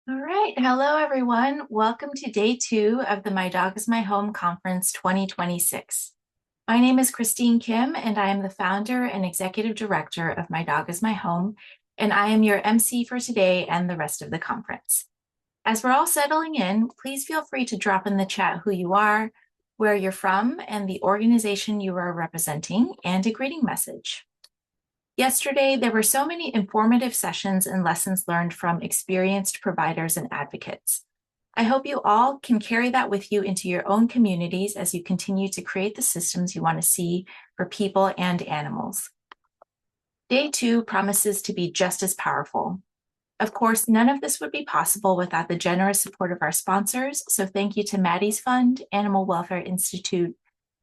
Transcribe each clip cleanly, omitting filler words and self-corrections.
All right. Hello, everyone. Welcome to day 2 of the My Dog is My Home Conference 2026. My name is Christine Kim, and I am the founder and executive director of My Dog is My Home, and I am your MC for today and the rest of the conference. As we're all settling in, please feel free to drop in the chat who you are, where you're from, and the organization you are representing, and a greeting message. Yesterday, there were so many informative sessions and lessons learned from experienced providers and advocates. I hope you all can carry that with you into your own communities as you continue to create the systems you want to see for people and animals. Day 2 promises to be just as powerful. Of course, none of this would be possible without the generous support of our sponsors, so thank you to Maddie's Fund, Animal Welfare Institute,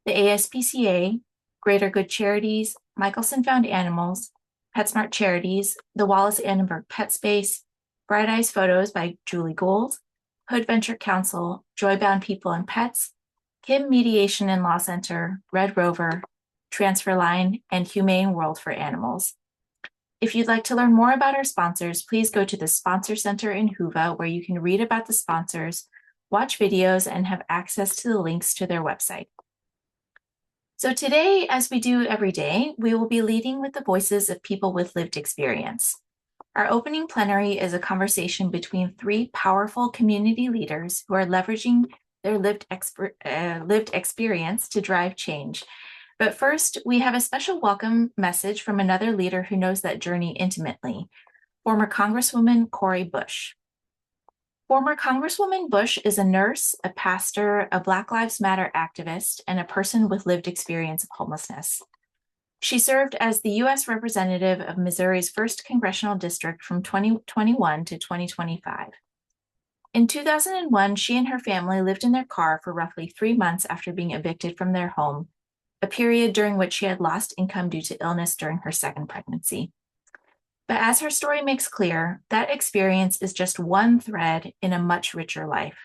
the ASPCA, Greater Good Charities, Michelson Found Animals, PetSmart Charities, the Wallace Annenberg Pet Space, Bright Eyes Photos by Julie Gould, Hood Venture Council, Joybound People and Pets, Kim Mediation and Law Center, Red Rover, Transfer Line, and Humane World for Animals. If you'd like to learn more about our sponsors, please go to the Sponsor Center in Hoover, where you can read about the sponsors, watch videos, and have access to the links to their website. So today, as we do every day, we will be leading with the voices of people with lived experience. Our opening plenary is a conversation between 3 powerful community leaders who are leveraging their lived experience to drive change. But first, we have a special welcome message from another leader who knows that journey intimately, former Congresswoman Cori Bush. Former Congresswoman Bush is a nurse, a pastor, a Black Lives Matter activist, and a person with lived experience of homelessness. She served as the U.S. representative of Missouri's 1st Congressional District from 2021 to 2025. In 2001, she and her family lived in their car for roughly 3 months after being evicted from their home, a period during which she had lost income due to illness during her 2nd pregnancy. But as her story makes clear, that experience is just one thread in a much richer life.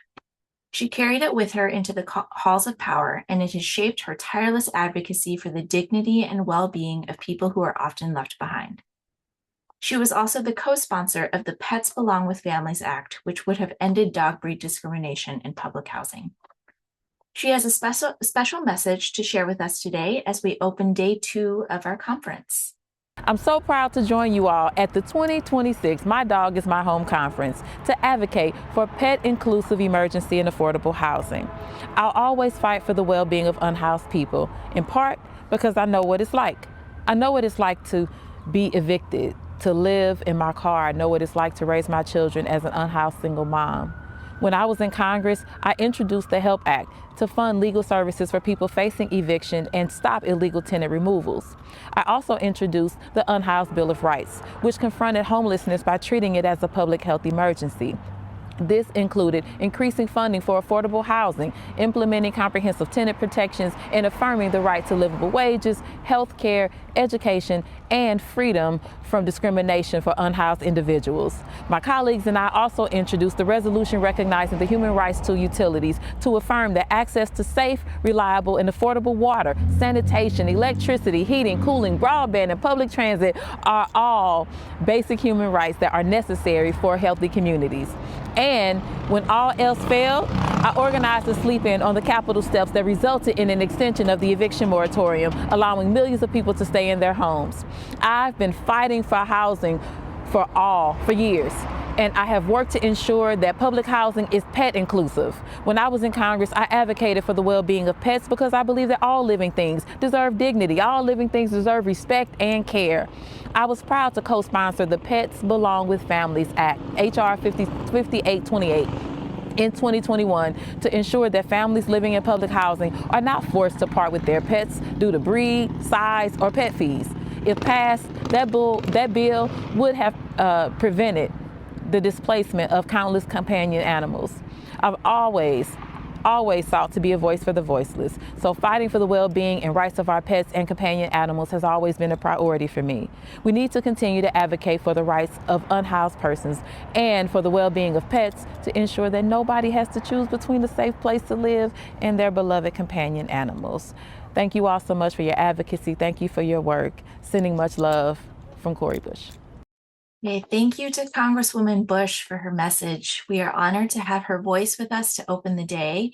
She carried it with her into the halls of power, and it has shaped her tireless advocacy for the dignity and well-being of people who are often left behind. She was also the co-sponsor of the Pets Belong with Families Act, which would have ended dog breed discrimination in public housing. She has a special message to share with us today as we open day 2 of our conference. I'm so proud to join you all at the 2026 My Dog is My Home Conference to advocate for pet-inclusive emergency and affordable housing. I'll always fight for the well-being of unhoused people, in part because I know what it's like. I know what it's like to be evicted, to live in my car. I know what it's like to raise my children as an unhoused single mom. When I was in Congress, I introduced the HELP Act to fund legal services for people facing eviction and stop illegal tenant removals. I also introduced the Unhoused Bill of Rights, which confronted homelessness by treating it as a public health emergency. This included increasing funding for affordable housing, implementing comprehensive tenant protections, and affirming the right to livable wages, health care, education, and freedom from discrimination for unhoused individuals. My colleagues and I also introduced the resolution recognizing the human rights to utilities to affirm that access to safe, reliable, and affordable water, sanitation, electricity, heating, cooling, broadband, and public transit are all basic human rights that are necessary for healthy communities. And when all else failed, I organized a sleep-in on the Capitol steps that resulted in an extension of the eviction moratorium, allowing millions of people to stay in their homes. I've been fighting for housing for years, and I have worked to ensure that public housing is pet inclusive. When I was in Congress, I advocated for the well-being of pets because I believe that all living things deserve dignity. All living things deserve respect and care. I was proud to co-sponsor the Pets Belong with Families Act, H.R. 5828. in 2021 to ensure that families living in public housing are not forced to part with their pets due to breed, size, or pet fees. If passed, that bill would have prevented the displacement of countless companion animals. I've always sought to be a voice for the voiceless. So fighting for the well-being and rights of our pets and companion animals has always been a priority for me. We need to continue to advocate for the rights of unhoused persons and for the well-being of pets to ensure that nobody has to choose between a safe place to live and their beloved companion animals. Thank you all so much for your advocacy. Thank you for your work. Sending much love from Cori Bush. Okay, thank you to Congresswoman Bush for her message. We are honored to have her voice with us to open the day.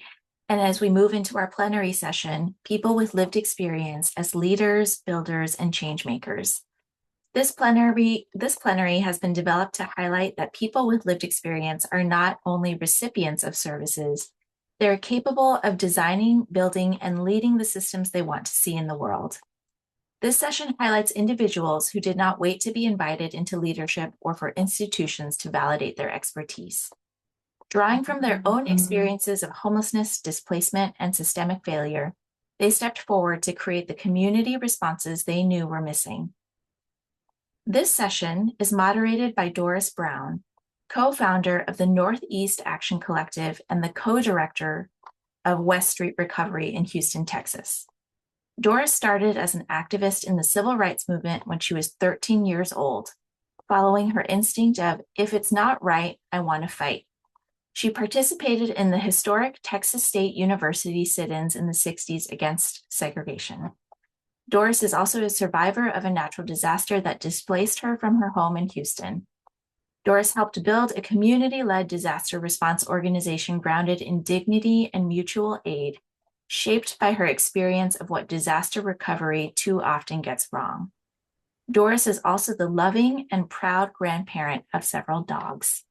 And as we move into our plenary session, people with lived experience as leaders, builders, and change makers. This plenary has been developed to highlight that people with lived experience are not only recipients of services, they're capable of designing, building, and leading the systems they want to see in the world. This session highlights individuals who did not wait to be invited into leadership or for institutions to validate their expertise. Drawing from their own experiences of homelessness, displacement, and systemic failure, they stepped forward to create the community responses they knew were missing. This session is moderated by Doris Brown, co-founder of the Northeast Action Collective and the co-director of West Street Recovery in Houston, Texas. Doris started as an activist in the civil rights movement when she was 13 years old, following her instinct of, if it's not right, I want to fight. She participated in the historic Texas State University sit-ins in the 60s against segregation. Doris is also a survivor of a natural disaster that displaced her from her home in Houston. Doris helped build a community-led disaster response organization grounded in dignity and mutual aid, shaped by her experience of what disaster recovery too often gets wrong. Doris is also the loving and proud grandparent of several dogs.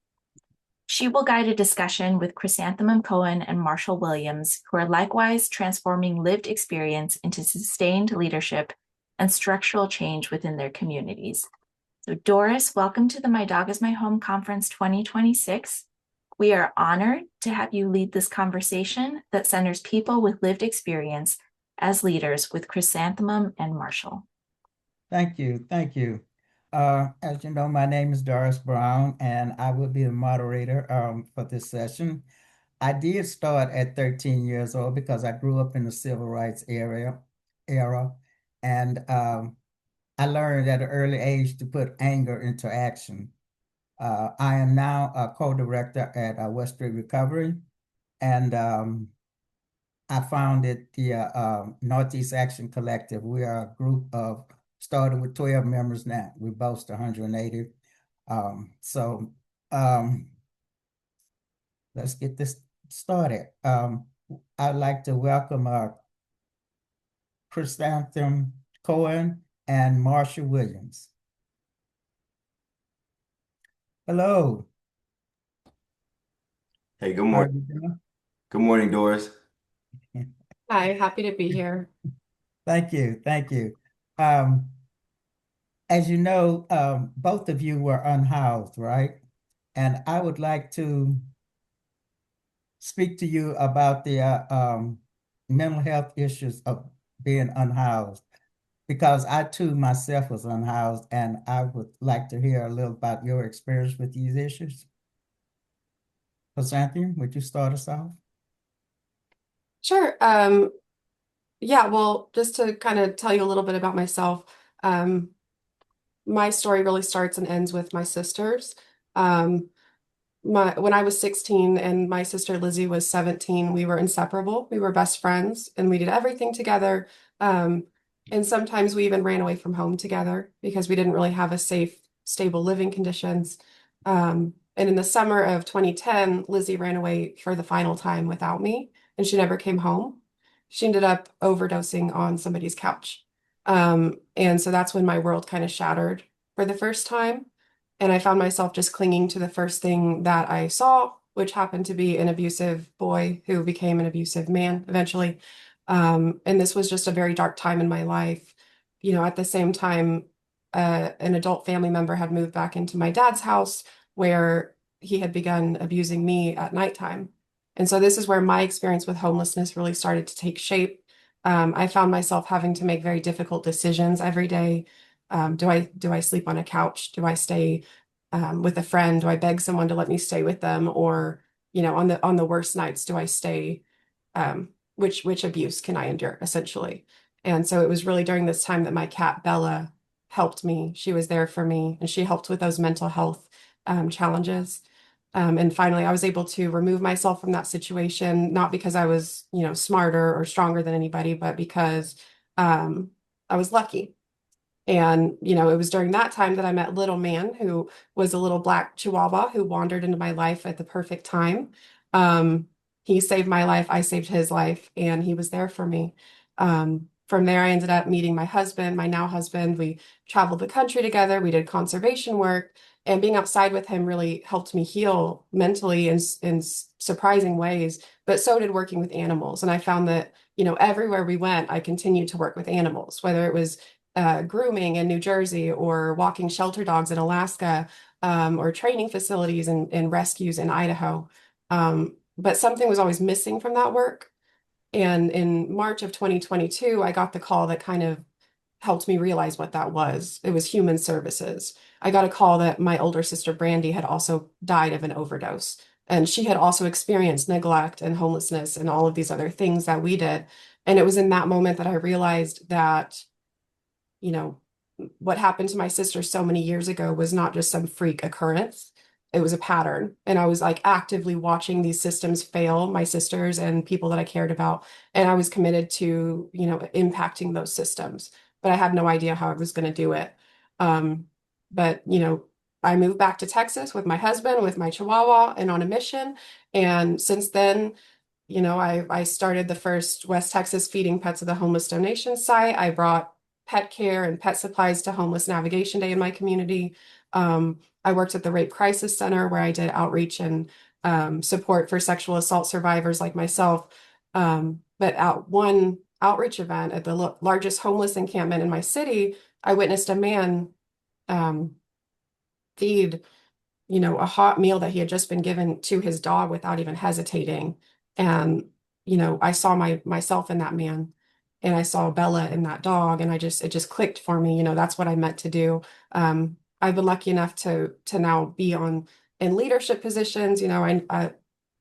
She will guide a discussion with Chrysanthemum Cohen and Marshall Williams, who are likewise transforming lived experience into sustained leadership and structural change within their communities. So Doris, welcome to the My Dog is My Home Conference 2026. We are honored to have you lead this conversation that centers people with lived experience as leaders with Chrysanthemum and Marshall. Thank you. Thank you. As you know, my name is Doris Brown, and I will be the moderator for this session. I did start at 13 years old because I grew up in the civil rights era, and I learned at an early age to put anger into action. I am now a co-director at West Street Recovery, and I founded the Northeast Action Collective. We are a group of, started with 12 members now. We boast 180. Let's get this started. I'd like to welcome Chrysanthemum Cohen and Marshall Williams. Hello. Hey, good morning. Good morning, Doris. Hi, happy to be here. Thank you. Thank you. As you know, both of you were unhoused, right? And I would like to speak to you about the mental health issues of being unhoused, because I too myself was unhoused, and I would like to hear a little about your experience with these issues. Chrysanthemum, would you start us off? Sure. Yeah, well, just to kind of tell you a little bit about myself, my story really starts and ends with my sisters. When I was 16 and my sister Lizzie was 17, we were inseparable. We were best friends and we did everything together. And sometimes we even ran away from home together because we didn't really have a safe, stable living conditions. And in the summer of 2010, Lizzie ran away for the final time without me, and she never came home. She ended up overdosing on somebody's couch. And so that's when my world kind of shattered for the first time. And I found myself just clinging to the first thing that I saw, which happened to be an abusive boy who became an abusive man eventually. And this was just a very dark time in my life. You know, at the same time, an adult family member had moved back into my dad's house where he had begun abusing me at nighttime. And so this is where my experience with homelessness really started to take shape. I found myself having to make very difficult decisions every day. Do I sleep on a couch? Do I stay with a friend? Do I beg someone to let me stay with them? Or, you know, on the worst nights, do I stay? Which abuse can I endure, essentially? And so it was really during this time that my cat Bella helped me. She was there for me, and she helped with those mental health challenges. And finally, I was able to remove myself from that situation, not because I was, smarter or stronger than anybody, but because I was lucky. And, it was during that time that I met Little Man, who was a little black Chihuahua who wandered into my life at the perfect time. He saved my life, I saved his life, and he was there for me. From there, I ended up meeting my husband, my now husband. We traveled the country together, we did conservation work, and being outside with him really helped me heal mentally in surprising ways, but so did working with animals. And I found that, everywhere we went, I continued to work with animals, whether it was grooming in New Jersey or walking shelter dogs in Alaska, or training facilities and rescues in Idaho. But something was always missing from that work. And in March of 2022, I got the call that kind of helped me realize what that was. It was human services. I got a call that my older sister Brandy had also died of an overdose. And she had also experienced neglect and homelessness and all of these other things that we did. And it was in that moment that I realized that, you know, what happened to my sister so many years ago was not just some freak occurrence. It was a pattern. And I was like actively watching these systems fail my sisters and people that I cared about. And I was committed to, impacting those systems, but I had no idea how I was going to do it. But, I moved back to Texas with my husband, with my Chihuahua, and on a mission. And since then, I started the first West Texas Feeding Pets of the Homeless donation site. I brought pet care and pet supplies to Homeless Navigation Day in my community. I worked at the Rape Crisis Center where I did outreach and support for sexual assault survivors like myself. But at one outreach event at the largest homeless encampment in my city, I witnessed a man feed a hot meal that he had just been given to his dog without even hesitating. And, I saw myself in that man, and I saw Bella in that dog, and it just clicked for me. That's what I meant to do. I've been lucky enough to now be in leadership positions. I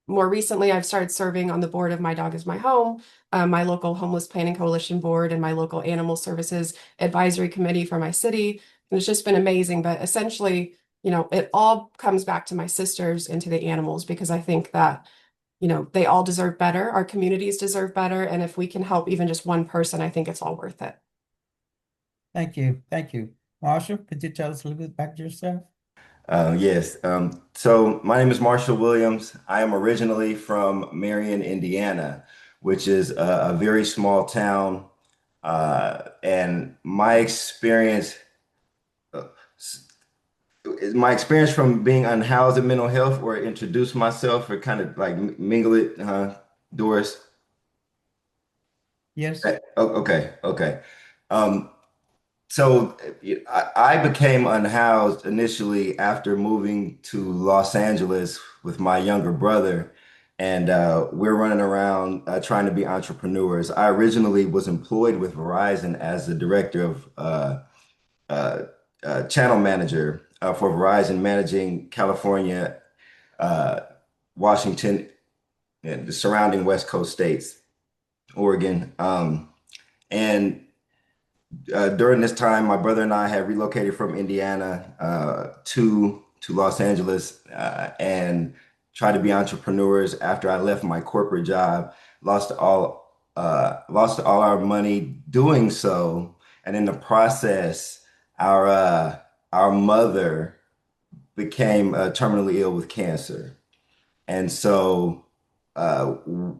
more recently I've started serving on the board of My Dog Is My Home, my local homeless planning coalition board, and my local animal services advisory committee for my city. And it's just been amazing. But essentially, it all comes back to my sisters and to the animals, because I think that, they all deserve better. Our communities deserve better. And if we can help even just one person, I think it's all worth it. Thank you. Thank you. Marshall, could you tell us a little bit about yourself? Yes. So my name is Marshall Williams. I am originally from Marion, Indiana, which is a very small town. And uh, my experience from being unhoused in mental health, or introduce myself, or kind of like mingle it, Doris? Yes. Okay, okay. Um, So I became unhoused initially after moving to Los Angeles with my younger brother, and we're running around trying to be entrepreneurs. I originally was employed with Verizon as the director of uh, channel manager for Verizon, managing California, uh, Washington, and the surrounding West Coast states, Oregon, and during this time, my brother and I had relocated from Indiana to Los Angeles, and tried to be entrepreneurs after I left my corporate job. Lost all our money doing so, and in the process, our uh, our mother became terminally ill with cancer, and so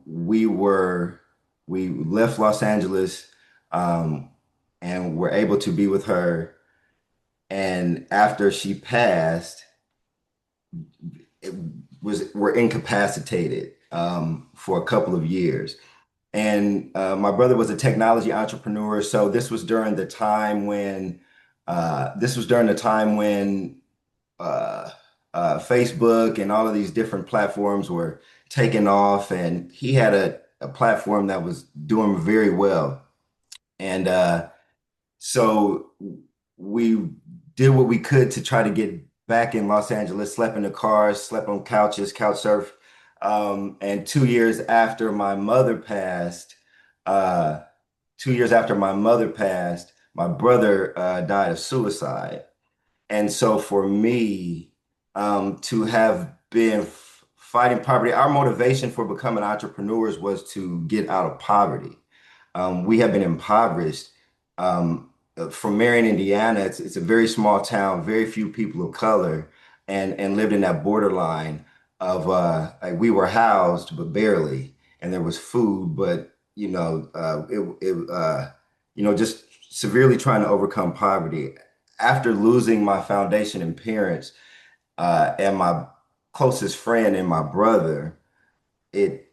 we were we left Los Angeles. Um, and were able to be with her. And after she passed, it we're incapacitated for a couple of years. And my brother was a technology entrepreneur, so this was during the time when uh, Facebook and all of these different platforms were taking off, and he had a platform that was doing very well. And so we did what we could to try to get back in Los Angeles, slept in the cars, slept on couches, couch surf. And 2 years after my mother passed, uh, 2 years after my mother passed, my brother died of suicide. And so for me, to have been fighting poverty, our motivation for becoming entrepreneurs was to get out of poverty. We have been impoverished, um, from Marion, Indiana. It's a very small town, very few people of color, and lived in that borderline of like we were housed but barely, and there was food, but just severely trying to overcome poverty. After losing my foundation and parents, and my closest friend and my brother, it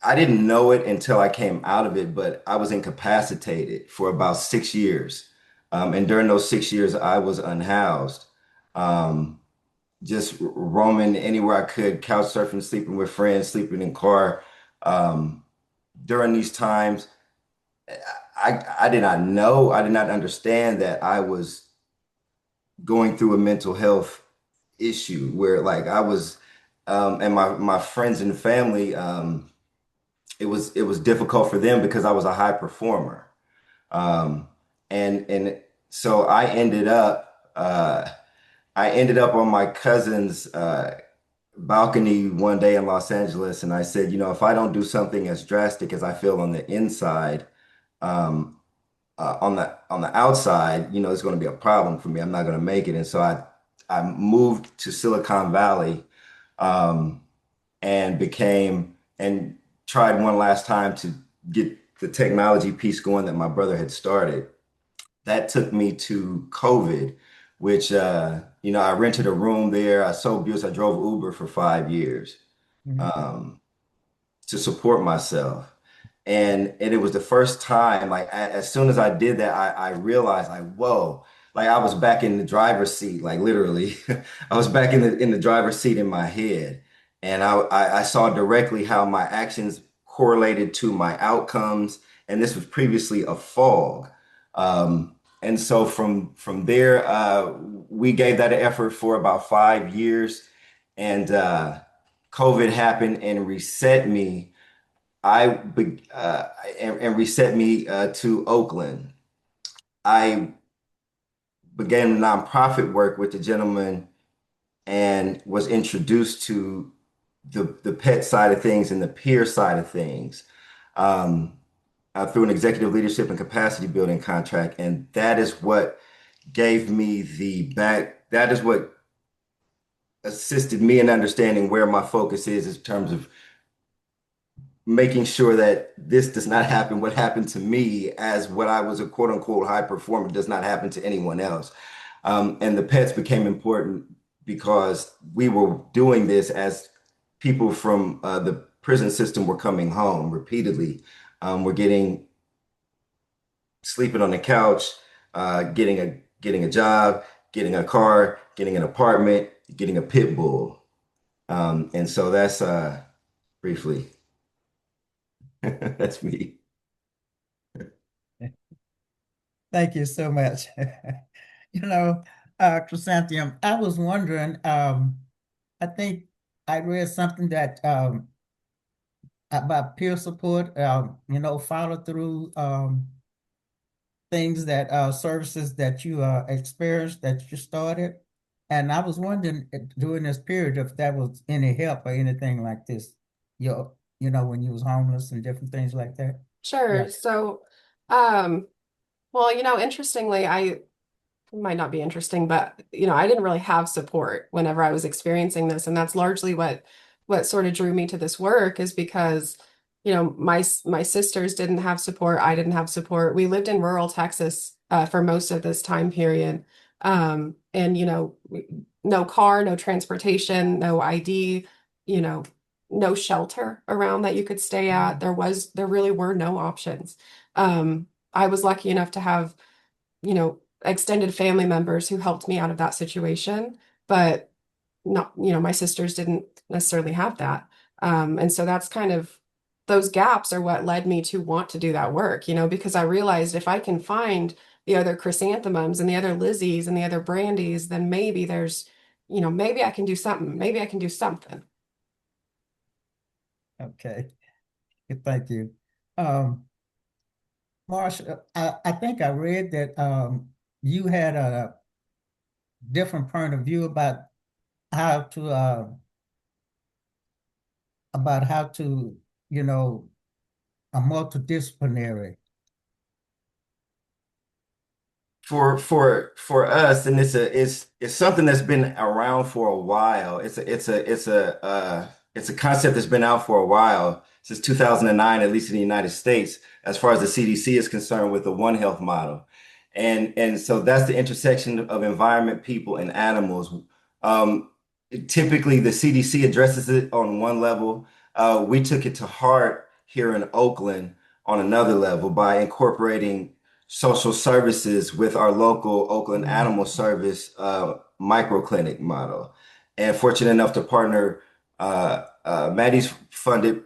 I didn't know it until I came out of it, but I was incapacitated for about 6 years. And during those 6 years, I was unhoused, um, just roaming anywhere I could, couch surfing, sleeping with friends, sleeping in car. Um, During these times, I did not know, I did not understand that I was going through a mental health issue where like I was, and my friends and family, it was difficult for them because I was a high performer. Um, and so I ended up on my cousin's balcony one day in Los Angeles, and I said, if I don't do something as drastic as I feel on the inside, um, on the outside, it's going to be a problem for me. I'm not going to make it. And so I moved to Silicon Valley, um, and tried one last time to get the technology piece going that my brother had started. That took me to COVID, which I rented a room there. I sold bills. I drove Uber for 5 years, Mhm. um, to support myself. And it was the first time, like as soon as I did that, I realized like, whoa, like I was back in the driver's seat, like literally. I was back in the driver's seat in my head. And I saw directly how my actions correlated to my outcomes. And this was previously a fog. And so from there, we gave that an effort for about 5 years. And COVID happened and reset me. I be- and reset me to Oakland. I began nonprofit work with the gentleman and was introduced to the pet side of things and the peer side of things, um, through an executive leadership and capacity building contract. And that is what gave me the back. That is what assisted me in understanding where my focus is in terms of making sure that this does not happen. What happened to me as what I was a quote unquote high performer does not happen to anyone else. And the pets became important because we were doing this as people from the prison system were coming home repeatedly. We're getting sleeping on the couch, getting a job, getting a car, getting an apartment, getting a pit bull. And so that's briefly that's me. Thank you so much. You know, Chrysanthemum, I was wondering, I think I read something that about peer support, follow through things that services that you experienced that you started. And I was wondering during this period if that was any help or anything like this. When you was homeless and different things like that. Yeah. Sure. So, um, well, interestingly, I might not be interesting, but I didn't really have support whenever I was experiencing this, and that's largely what sort of drew me to this work is because my sisters didn't have support, I didn't have support. We lived in rural Texas for most of this time period, and no car, no transportation, no ID, you know, no shelter around that you could stay at. There really were no options. I was lucky enough to have extended family members who helped me out of that situation, but not, my sisters didn't necessarily have that. And so that's kind of those gaps are what led me to want to do that work, because I realized if I can find the other chrysanthemums and the other Lizzies and the other Brandies, then maybe there's, maybe I can do something. Maybe I can do something. Okay. Thank you. Um, Marsha, I think I read that you had a different point of view how to uh, about how to, you know, a multidisciplinary. for us, and it's something that's been around for a while. It's a concept that's been out for a while since 2009, at least in the United States, as far as the CDC is concerned, with the One Health model, and so that's the intersection of environment, people, and animals. Um, Typically, the CDC addresses it on one level. We took it to heart here in Oakland on another level by incorporating social services with our local Oakland Animal Service microclinic model. And fortunate enough to partner, Maddie's funded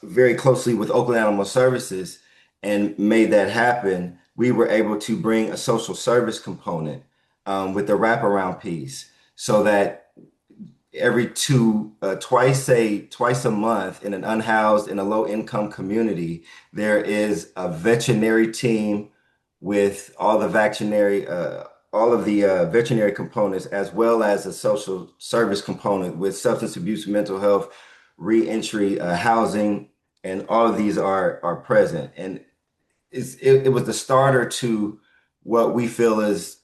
very closely with Oakland Animal Services and made that happen. We were able to bring a social service component with the wraparound piece so that twice a month in an unhoused in a low income community, there is a veterinary team with all of the veterinary components, as well as a social service component with substance abuse, mental health, reentry, housing, and all of these are present. And it was the starter to what we feel is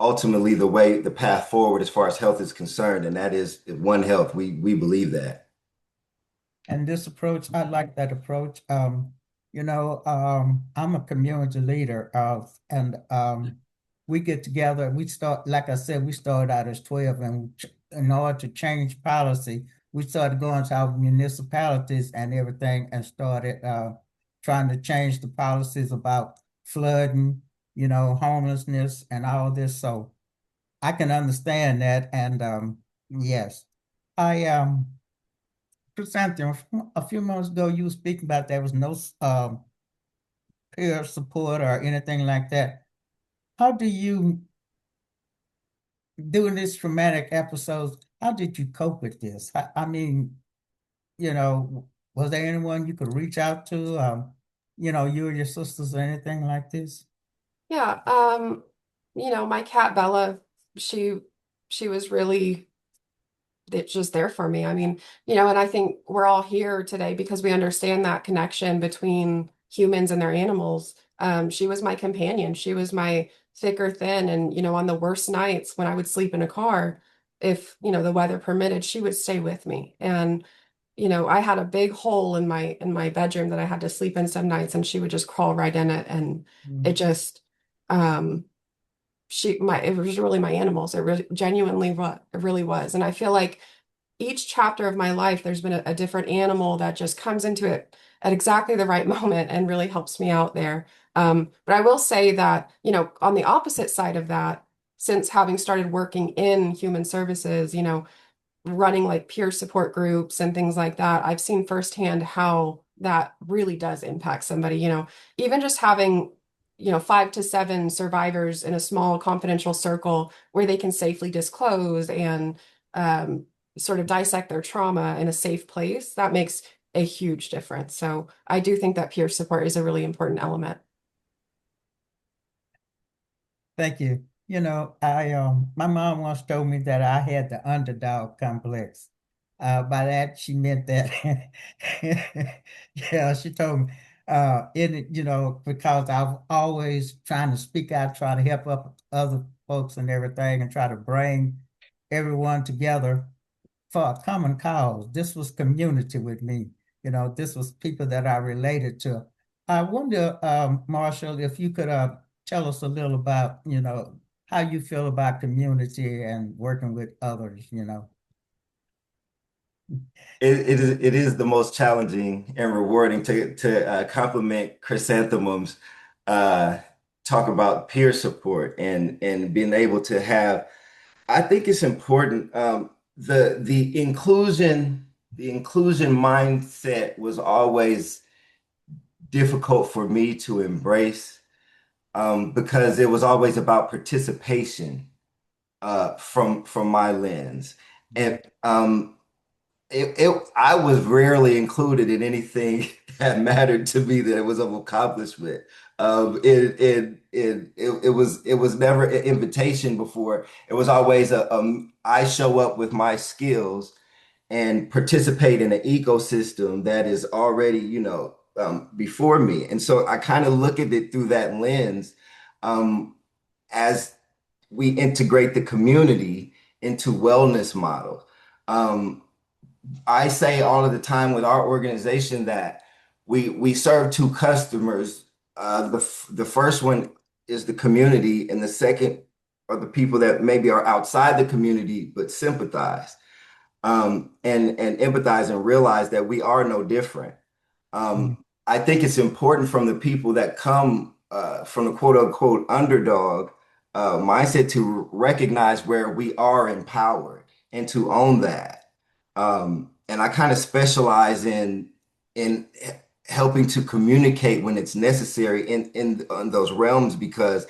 ultimately the path forward as far as health is concerned, and that is One Health. We believe that. And this approach, I like that approach. I'm a community leader, and we get together. We start, like I said, we started out as 12, and in order to change policy, we started going to our municipalities and everything, and started trying to change the policies about flooding, homelessness, and all this. So I can understand that, and yes, I Chrysanthemum, a few months ago, you were speaking about there was no peer support or anything like that. How do you, during these traumatic episodes, how did you cope with this? I mean, was there anyone you could reach out to, you or your sisters or anything like this? Yeah, my cat Bella, she she was really just there for me. I mean, and I think we're all here today because we understand that connection between humans and their animals. She was my companion. She was my thick or thin. And, on the worst nights when I would sleep in a car, if, the weather permitted, she would stay with me. And, I had a big hole in my bedroom that I had to sleep in some nights, and she would just crawl right in it. And it Mm. just um it was really my animals. It really genuinely what it really was. And I feel like each chapter of my life, there's been a different animal that just comes into it at exactly the right moment and really helps me out there. But I will say that, on the opposite side of that, since having started working in human services, running like peer support groups and things like that, I've seen firsthand how that really does impact somebody, even just having, 5 to 7 survivors in a small confidential circle where they can safely disclose and sort of dissect their trauma in a safe place, that makes a huge difference. So I do think that peer support is a really important element. Thank you. My mom once told me that I had the underdog complex. By that she meant that, yeah, she told me, because I was always trying to speak out, try to help up other folks and everything, and try to bring everyone together for a common cause. This was community with me. This was people that I related to. I wonder, Marshall, if you could tell us a little about, how you feel about community and working with others. It is the most challenging and rewarding to compliment Chrysanthemums, uh, talk about peer support and being able to have. I think it's important. The inclusion mindset was always difficult for me to embrace, because it was always about participation, from my lens. And I was rarely included in anything that mattered to me that it was of accomplishment. It was never an invitation before. It was always I show up with my skills and participate in an ecosystem that is already, before me. And so I kind of look at it through that lens. Um, as we integrate the community into wellness models. Um, I say all of the time with our organization that we serve two customers. The first one is the community, and the second are the people that maybe are outside the community but sympathize, and empathize and realize that we are no different. Mm. I think it's important from the people that come from the quote unquote underdog mindset to recognize where we are empowered and to own that. And I kind of specialize in helping to communicate when it's necessary in those realms, because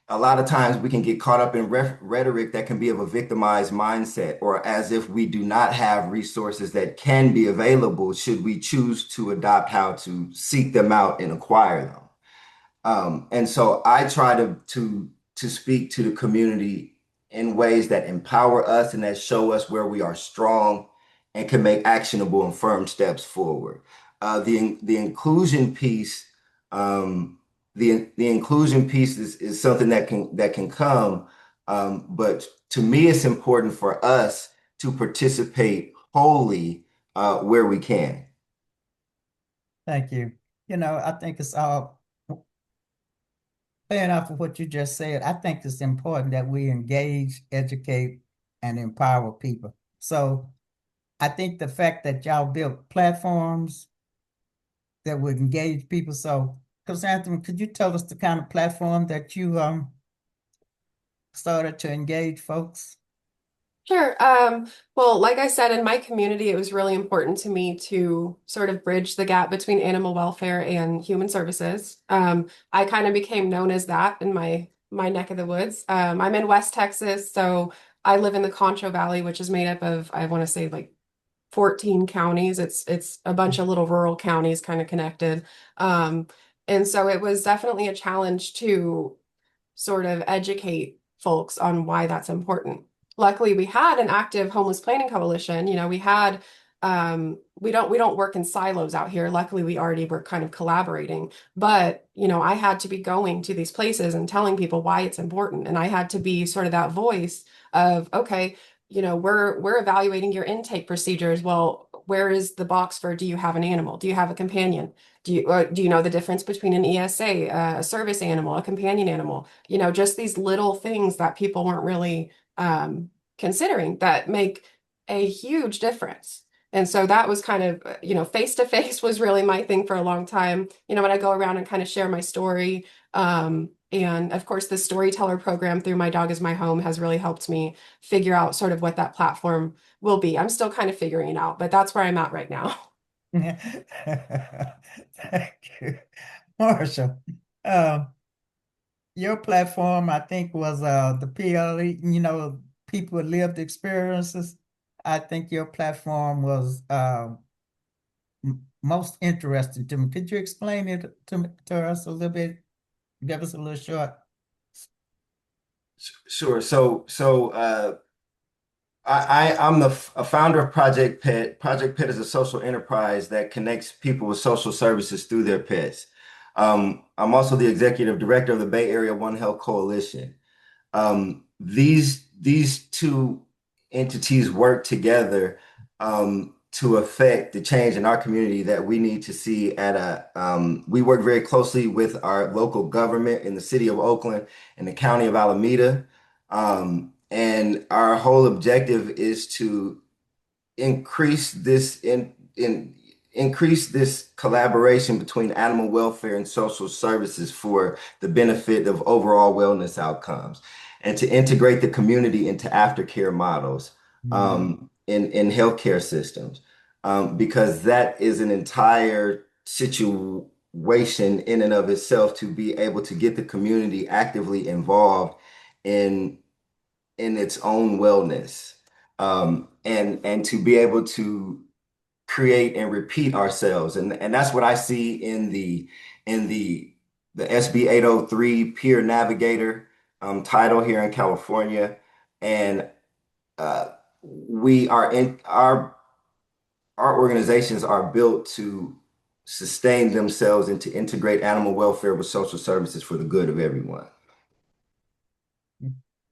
a lot of times we can get caught up in rhetoric that can be of a victimized mindset, or as if we do not have resources that can be available should we choose to adopt how to seek them out and acquire them. And so I try to speak to the community in ways that empower us and that show us where we are strong and can make actionable and firm steps forward. The inclusion piece, the inclusion piece is something that can come, but to me, it's important for us to participate wholly where we can. Thank you. I think it's all playing off of what you just said. I think it's important that we engage, educate, and empower people. So I think the fact that y'all built platforms that would engage people. So, Chrysanthemum, could you tell us the kind of platform that you started to engage folks? Sure. Well, like I said, in my community, it was really important to me to sort of bridge the gap between animal welfare and human services. I kind of became known as that in my neck of the woods. I'm in West Texas, so I live in the Concho Valley, which is made up of, I want to say, like 14 counties. It's a bunch of little rural counties kind of connected. Um, and so it was definitely a challenge to sort of educate folks on why that's important. Luckily, we had an active homeless planning coalition. We had we don't work in silos out here. Luckily, we already were kind of collaborating. But, I had to be going to these places and telling people why it's important. And I had to be sort of that voice of, okay, we're evaluating your intake procedures. Well, where is the box for do you have an animal? Do you have a companion? Do you know the difference between an ESA, a service animal, a companion animal? Just these little things that people weren't really considering that make a huge difference. And so that was kind of, face to face was really my thing for a long time. When I go around and kind of share my story. And of course, the storyteller program through My Dog is My Home has really helped me figure out sort of what that platform will be. I'm still kind of figuring it out, but that's where I'm at right now. Thank you. Marshall, uh, your platform, I think, was the PLE, people with lived experiences. I think your platform was most interesting to me. Could you explain it to us a little bit? Give us a little short. Sure. I'm a founder of Project Pet. Project Pet is a social enterprise that connects people with social services through their pets. I'm also the executive director of the Bay Area One Health Coalition. These two entities work together to affect the change in our community that we need to see we work very closely with our local government in the city of Oakland and the county of Alameda. And our whole objective is to increase increase this collaboration between animal welfare and social services for the benefit of overall wellness outcomes, and to integrate the community into aftercare models in healthcare systems, because that is an entire situation in and of itself to be able to get the community actively involved in its own wellness, and to be able to create and repeat ourselves. And that's what I see in the SB 803 Peer Navigator title here in California. And we are in our organizations are built to sustain themselves and to integrate animal welfare with social services for the good of everyone.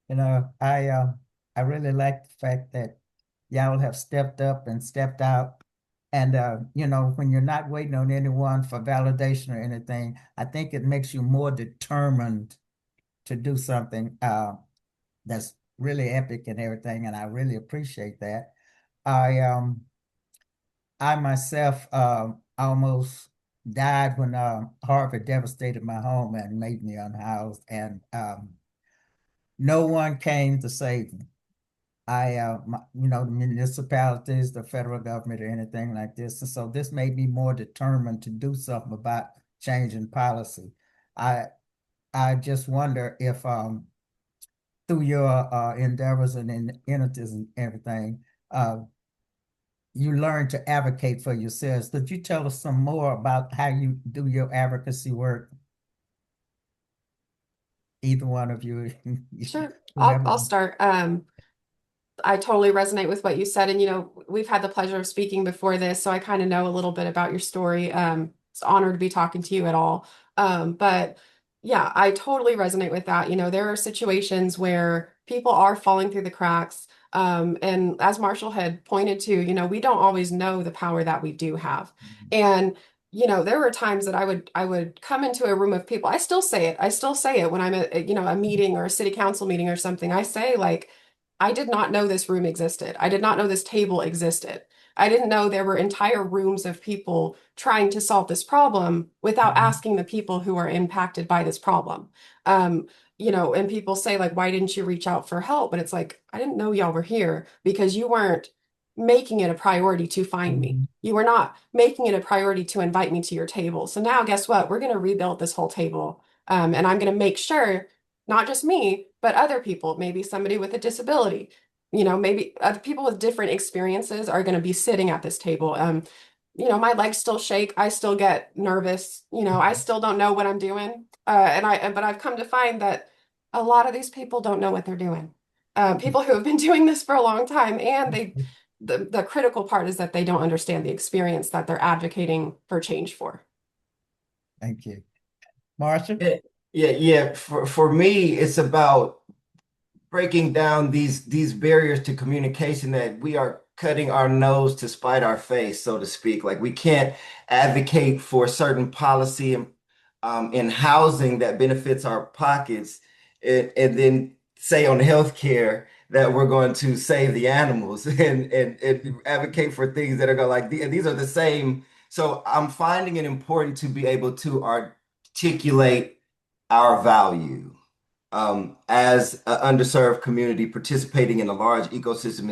I really like the fact that y'all have stepped up and stepped out. And when you're not waiting on anyone for validation or anything, I think it makes you more determined to do something that's really epic and everything. And I really appreciate that. I um I myself almost died when Harvard devastated my home and made me unhoused, and no one came to save me. The municipalities, the federal government, or anything like this. And so this made me more determined to do something about changing policy. I I just wonder if through your endeavors and entities and everything, uh, you learn to advocate for yourselves. Could you tell us some more about how you do your advocacy work? Either one of you, Sure. whoever. I'll start. I totally resonate with what you said. And, we've had the pleasure of speaking before this, so I kind of know a little bit about your story. It's an honor to be talking to you at all. But yeah, I totally resonate with that. There are situations where people are falling through the cracks. And as Marshall had pointed to, we don't always know the power that we do have. And there were times that I would come into a room of people. I still say it. I still say it when I'm at, a meeting or a city council meeting or something. I say like, I did not know this room existed. I did not know this table existed. I didn't know there were entire rooms of people trying to solve this problem without Mhm. asking the people who are impacted by this problem. Um, and people say, like, why didn't you reach out for help? But it's like, I didn't know y'all were here because you weren't making it a priority to find me. Mhm. You were not making it a priority to invite me to your table. So now, guess what? We're going to rebuild this whole table. And I'm going to make sure not just me, but other people, maybe somebody with a disability, maybe other people with different experiences are going to be sitting at this table. My legs still shake. I still get nervous. I still don't know what I'm doing. But I've come to find that a lot of these people don't know what they're doing. People who have been doing this for a long time, and the critical part is that they don't understand the experience that they're advocating for change for. Thank you. Marsha? Yeah, yeah. For me, it's about breaking down these barriers to communication that we are cutting our nose to spite our face, so to speak. Like we can't advocate for certain policy in housing that benefits our pockets, and then say on healthcare that we're going to save the animals and advocate for things that are going like these are the same. So I'm finding it important to be able to articulate our value as an underserved community participating in a large ecosystem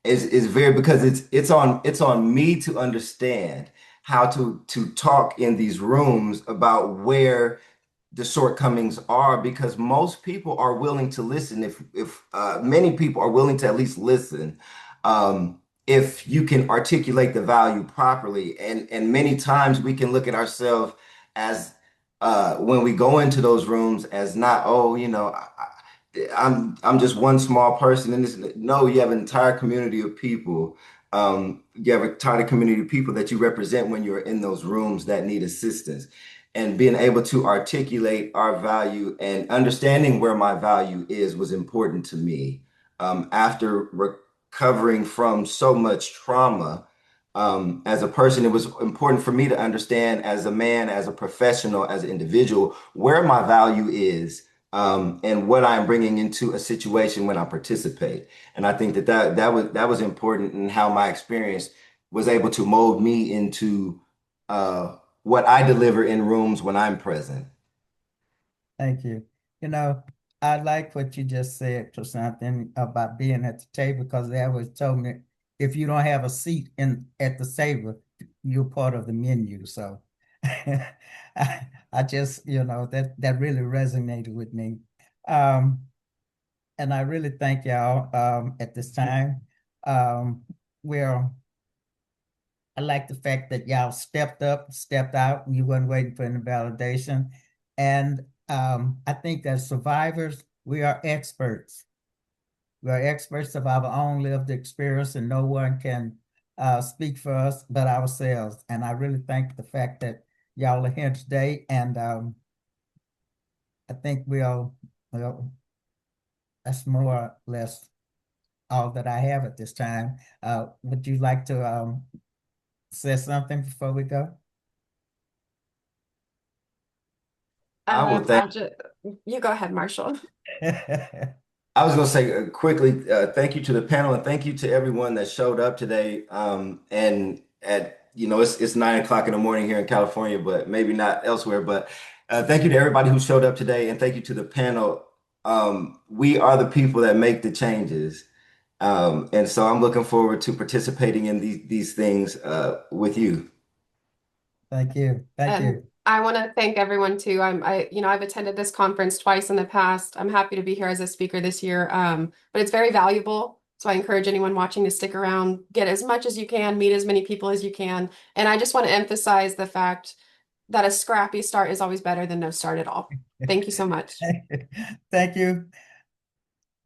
is very because it's on me to understand how to talk in these rooms about where the shortcomings are because most people are willing to listen if many people are willing to at least listen if you can articulate the value properly and many times we can look at ourselves as when we go into those rooms as not I'm just one small person in this. No, you have an entire community of people. You have an entire community of people that you represent when you're in those rooms that need assistance. And being able to articulate our value and understanding where my value is was important to me. After recovering from so much trauma, as a person, it was important for me to understand as a man, as a professional, as an individual, where my value is and what I'm bringing into a situation when I participate. And I think that was important in how my experience was able to mold me into what I deliver in rooms when I'm present. Thank you. You know, I like what you just said to something about being at the table because they always told me if you don't have a seat in at the table, you're part of the menu. So I just, that really resonated with me. Um, and I really thank y'all at this time. Um, we're I like the fact that y'all stepped up, stepped out, and you weren't waiting for any validation. And I think that survivors, we are experts. We are experts of our own lived experience, and no one can speak for us but ourselves. And I really thank the fact that y'all are here today. And I think we'll that's more or less all that I have at this time. Would you like to say something before we go? I would thank. I'll just, you go ahead, Marshall. I was going to say quickly, thank you to the panel and thank you to everyone that showed up today. And at, it's 9 o'clock in the morning here in California, but maybe not elsewhere. But thank you to everybody who showed up today, and thank you to the panel. We are the people that make the changes. And so I'm looking forward to participating in these things with you. Thank you. Thank And you. I want to thank everyone too. I've attended this conference twice in the past. I'm happy to be here as a speaker this year. But it's very valuable. So I encourage anyone watching to stick around, get as much as you can, meet as many people as you can. And I just want to emphasize the fact that a scrappy start is always better than no start at all. Thank you so much. Thank you.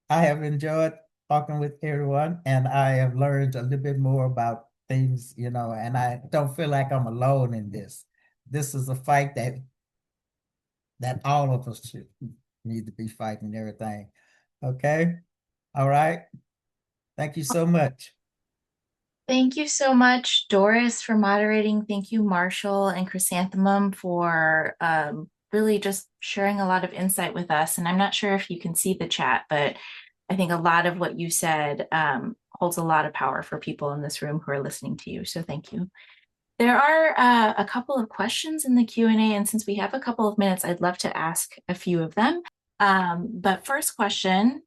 I have enjoyed talking with everyone, and I have learned a little bit more about things, and I don't feel like I'm alone in this. This is a fight that all of us should need to be fighting and everything. Okay? All right. Thank you so much. Thank you so much, Doris, for moderating. Thank you, Marshall and Chrysanthemum, for really just sharing a lot of insight with us. And I'm not sure if you can see the chat, but I think a lot of what you said holds a lot of power for people in this room who are listening to you. So thank you. There are a couple of questions in the Q&A, and since we have a couple of minutes, I'd love to ask a few of them. But first question,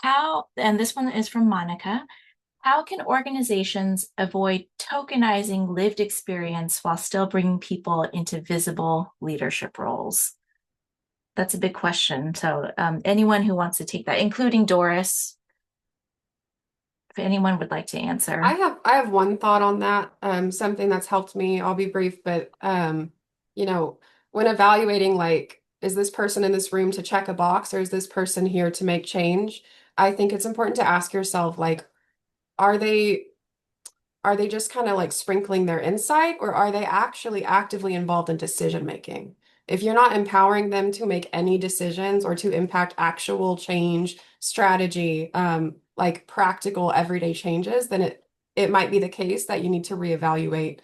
and this one is from Monica, how can organizations avoid tokenizing lived experience while still bringing people into visible leadership roles? That's a big question. So anyone who wants to take that, including Doris, if anyone would like to answer. I have one thought on that. Something that's helped me. I'll be brief, but when evaluating, like, is this person in this room to check a box, or is this person here to make change? I think it's important to ask yourself, like, are they just kind of like sprinkling their insight, or are they actually actively involved in decision making? If you're not empowering them to make any decisions or to impact actual change, strategy, like practical everyday changes, then it might be the case that you need to reevaluate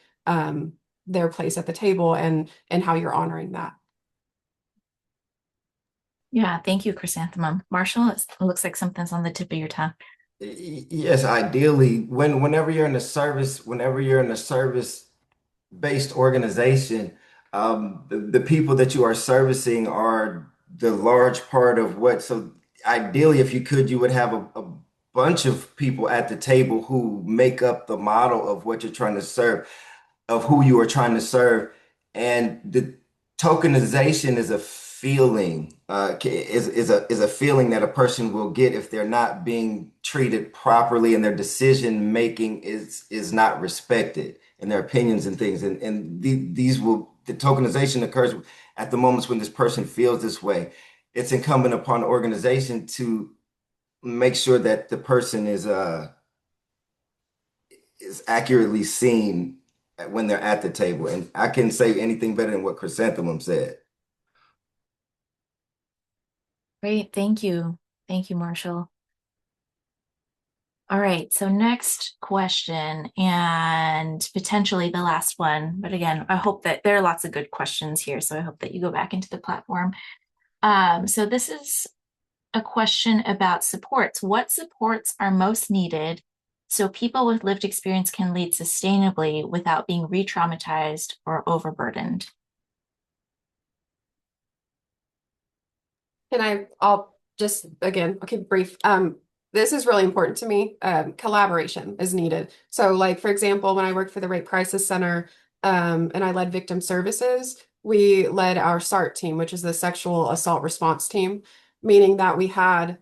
their place at the table and how you're honoring that. Yeah, thank you, Chrysanthemum. Marshall, it looks like something's on the tip of your tongue. Yes, ideally, whenever you're in a service-based organization, the people that you are servicing are the large part of what. So ideally, if you could, you would have a bunch of people at the table who make up the model of what you're trying to serve, of who you are trying to serve. And the tokenization is a feeling, is a feeling that a person will get if they're not being treated properly and their decision making is not respected and their opinions and things. And the tokenization occurs at the moments when this person feels this way. It's incumbent upon the organization to make sure that the person is accurately seen when they're at the table. And I can say anything better than what Chrysanthemum said. Great, thank you. Thank you, Marshall. All right, so next question, and potentially the last one. But again, I hope that there are lots of good questions here, so I hope that you go back into the platform. So this is a question about supports. What supports are most needed so people with lived experience can lead sustainably without being re-traumatized or overburdened? I'll just, again, okay, brief. This is really important to me. Collaboration is needed. So, like, for example, when I worked for the Rape Crisis Center, and I led victim services, we led our SART team, which is the sexual assault response team, meaning that we had,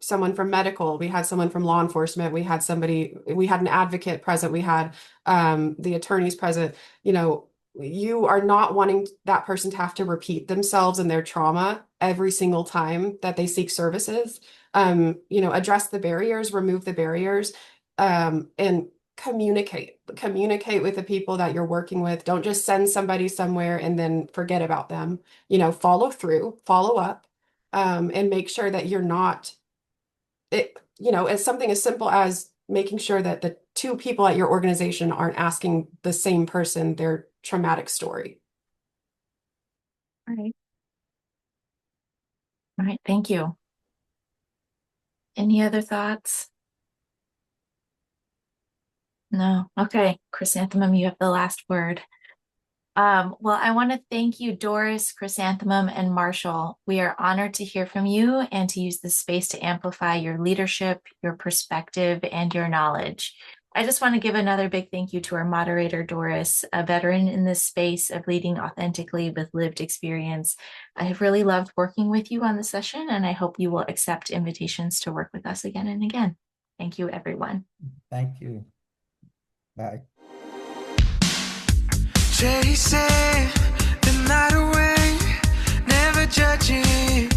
someone from medical, we had someone from law enforcement, we had an advocate present, we had the attorneys present. You are not wanting that person to have to repeat themselves and their trauma every single time that they seek services. Address the barriers, remove the barriers, and communicate with the people that you're working with. Don't just send somebody somewhere and then forget about them. Follow through, follow up, and make sure that you're not as something as simple as making sure that the two people at your organization aren't asking the same person their traumatic story. All right. All right. Thank you. Any other thoughts? No. Okay. Chrysanthemum, you have the last word. Well, I want to thank you, Doris, Chrysanthemum, and Marshall. We are honored to hear from you and to use this space to amplify your leadership, your perspective, and your knowledge. I just want to give another big thank you to our moderator, Doris, a veteran in this space of leading authentically with lived experience. I have really loved working with you on the session, and I hope you will accept invitations to work with us again and again. Thank you, everyone. Thank you. Bye. Chasing the night away, never judging.